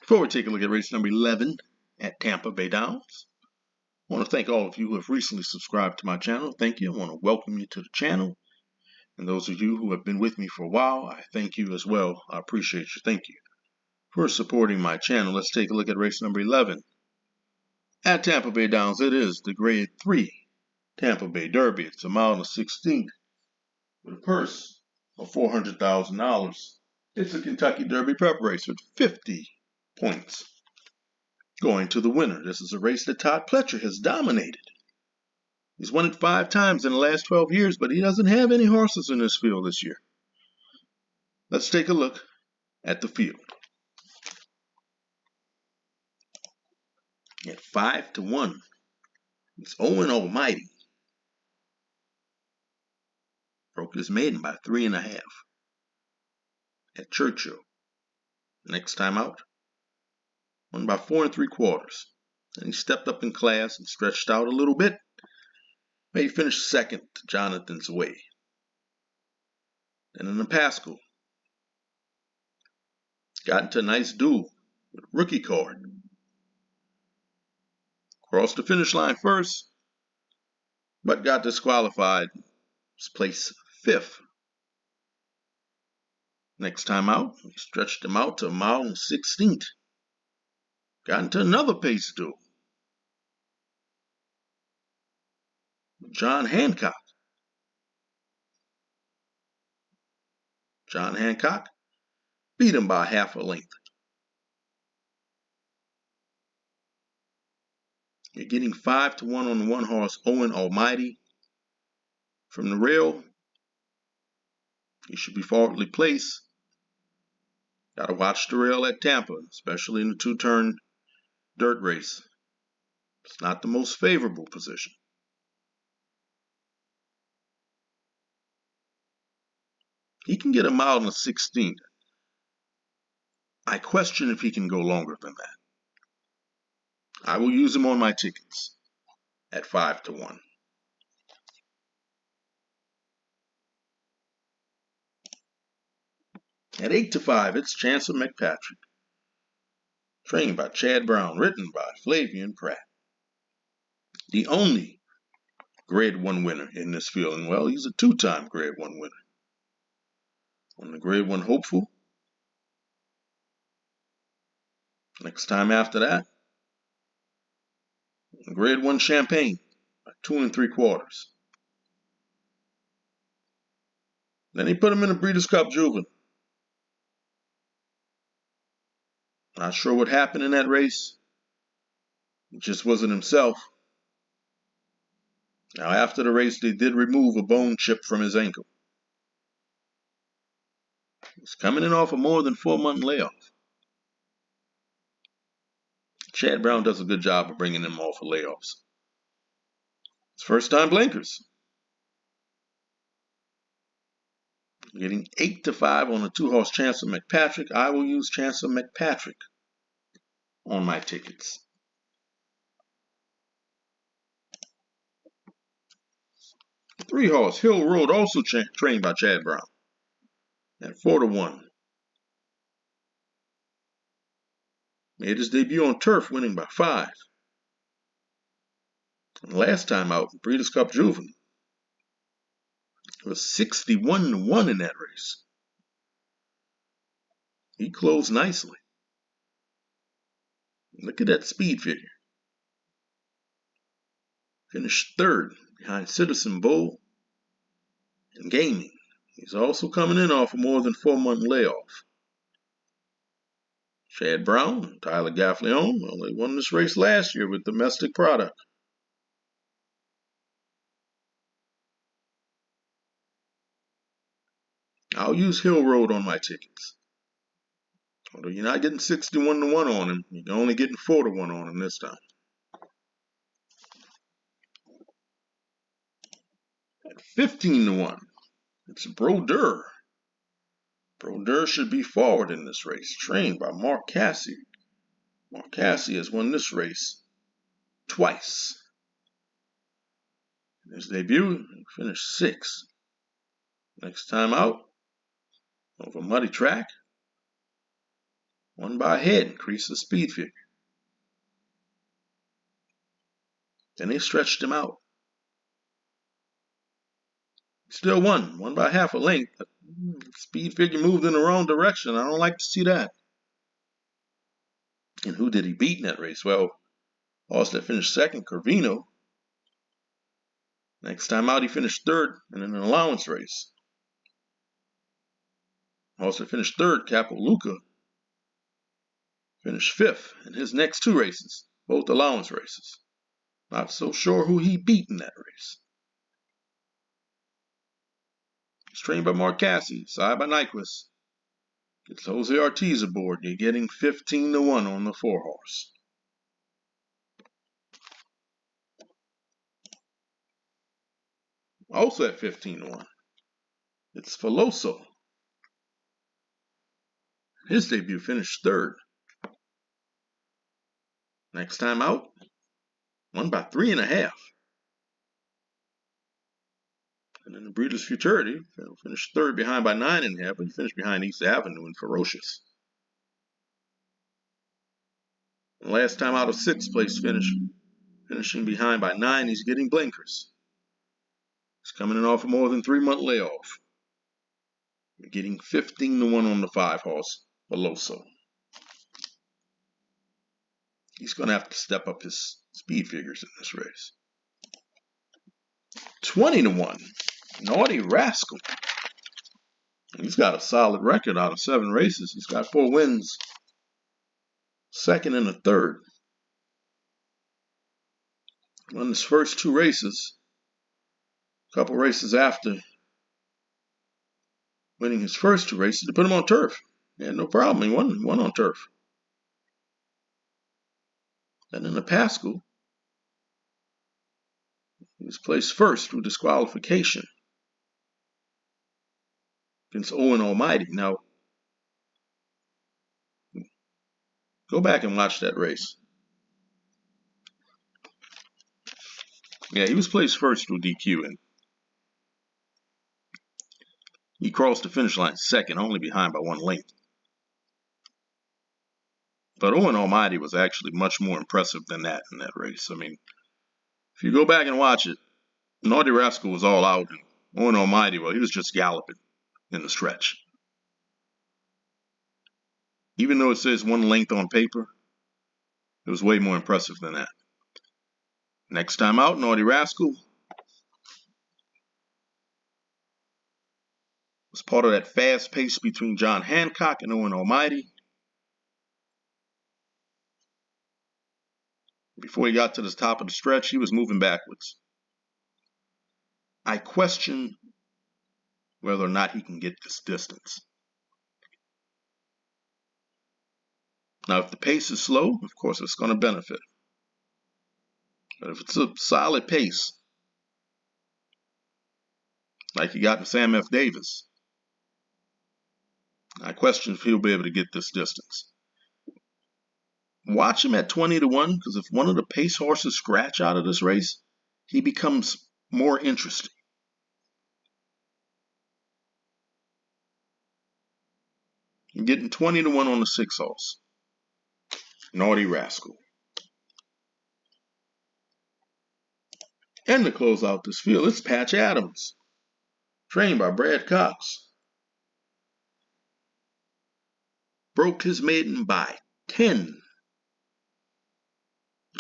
Before we take a look at race number 11 at Tampa Bay Downs, I want to thank all of you who have recently subscribed to my channel. Thank you. I want to welcome you to the channel. And those of you who have been with me for a while, I thank you as well. I appreciate you. Thank you for supporting my channel. Let's take a look at race number 11 at Tampa Bay Downs. It is the Grade 3 Tampa Bay Derby. It's a mile and a 16th with a purse of $400,000. It's a Kentucky Derby prep race with 50 points going to the winner. This is a race that Todd Pletcher has dominated. He's won it 5 times in the last 12 years, but he doesn't have any horses in this field this year. Let's take a look at the field. At 5-1, it's Owen Almighty. Broke his maiden by 3.5 at Churchill. Next time out, won by 4 3/4. And he stepped up in class and stretched out a little bit. But he finished second to Jonathan's Way. Then in the Pascal, got into a nice duel with Rookie Card. Crossed the finish line first, but got disqualified. Was placed 5th. Next time out, we stretched him out to a mile and 16th. Got into another pace duel. John Hancock. John Hancock beat him by half a length. You're getting 5-1 on the one horse Owen Almighty. From the rail, he should be forwardly placed. Got to watch the rail at Tampa, especially in the 2-turn dirt race. It's not the most favorable position. He can get a mile and a 16th. I question if he can go longer than that. I will use him on my tickets at 5-1. At 8-5, it's Chancellor McPatrick. Trained by Chad Brown, written by Flavian Pratt. The only Grade 1 winner in this field. And well, he's a 2-time Grade 1 winner. On the Grade 1 hopeful. Next time after that, Grade 1 Champagne by 2 3/4. Then he put him in a Breeders' Cup Juvenile. Not sure what happened in that race. It just wasn't himself. Now after the race, they did remove a bone chip from his ankle. He's coming in off a more than 4-month layoff. Chad Brown does a good job of bringing him off of layoffs. It's first time blinkers. Getting 8-5 on the 2-horse Chancellor McPatrick. I will use Chancellor McPatrick on my tickets. The 3-horse Hill Road, also trained by Chad Brown, at 4-1. Made his debut on turf, winning by 5. And last time out, Breeders' Cup Juvenile, it was 61-1 in that race. He closed nicely. Look at that speed figure. Finished 3rd behind Citizen Bull and Gaming. He's also coming in off a more than 4-month layoff. Chad Brown and Tyler Gaffleone, well, they won this race last year with Domestic Product. I'll use Hill Road on my tickets. Although you're not getting 61-1 on him, you're only getting 4-1 on him this time. At 15-1, it's Brodeur. Brodeur should be forward in this race, trained by Mark Cassidy. Mark Cassidy has won this race twice. In his debut, he finished 6th. Next time out, over a muddy track, Won by a head, increased the speed figure. Then they stretched him out. Still won by half a length. But speed figure moved in the wrong direction. I don't like to see that. And who did he beat in that race? Well, horse that finished second, Corvino. Next time out, he finished third in an allowance race. Horse that finished third, Capoluca, finished fifth in his next two races, both allowance races. Not so sure who he beat in that race. It's trained by Mark Cassidy, side by Nyquist. Gets Jose Ortiz aboard. You're getting 15-1 on the 4-horse. Also at 15-1, it's Veloso. His debut finished third. Next time out, won by 3.5. And then the Breeders' Futurity finished third behind by 9.5, but he finished behind East Avenue and Ferocious. And last time out of 6th place finish, finishing behind by 9, he's getting blinkers. He's coming in off a more than 3-month layoff. We're getting 15-1 on the 5-horse, Veloso. He's going to have to step up his speed figures in this race. 20-1, Naughty Rascal. He's got a solid record out of 7 races. He's got 4 wins, second and a third. Won his first 2 races. A couple races after winning his first 2 races, to put him on turf. He had no problem. He won on turf. And in the Pascal, he was placed first through disqualification against Owen Almighty. Now, go back and watch that race. Yeah, he was placed first through DQ, and he crossed the finish line second, only behind by 1 length. But Owen Almighty was actually much more impressive than that in that race. I mean, if you go back and watch it, Naughty Rascal was all out, and Owen Almighty, well, he was just galloping in the stretch. Even though it says 1 length on paper, it was way more impressive than that. Next time out, Naughty Rascal was part of that fast pace between John Hancock and Owen Almighty. Before he got to the top of the stretch, he was moving backwards. I question whether or not he can get this distance. Now, if the pace is slow, of course, it's going to benefit. But if it's a solid pace, like he got in Sam F. Davis, I question if he'll be able to get this distance. Watch him at 20-1, because if one of the pace horses scratch out of this race, he becomes more interesting. You're getting 20-1 on the 6-horse, Naughty Rascal. And to close out this field, it's Patch Adams, trained by Brad Cox. Broke his maiden by 10.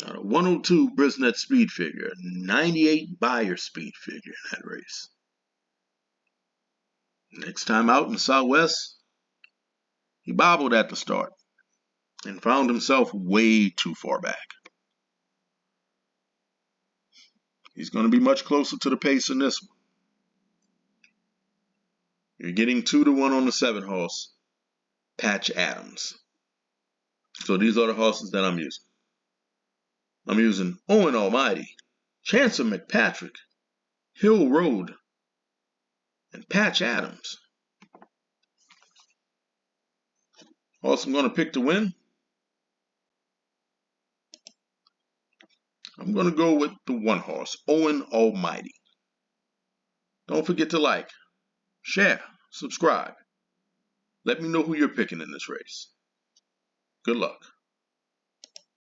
Out of 102 Brisnet speed figure, 98 Beyer speed figure in that race. Next time out in the Southwest, he bobbled at the start and found himself way too far back. He's going to be much closer to the pace in this one. You're getting 2-1 on the 7-horse, Patch Adams. So these are the horses that I'm using. I'm using Owen Almighty, Chancer McPatrick, Hill Road, and Patch Adams. Horse I'm going to pick to win, I'm going to go with the 1-horse, Owen Almighty. Don't forget to like, share, subscribe. Let me know who you're picking in this race. Good luck.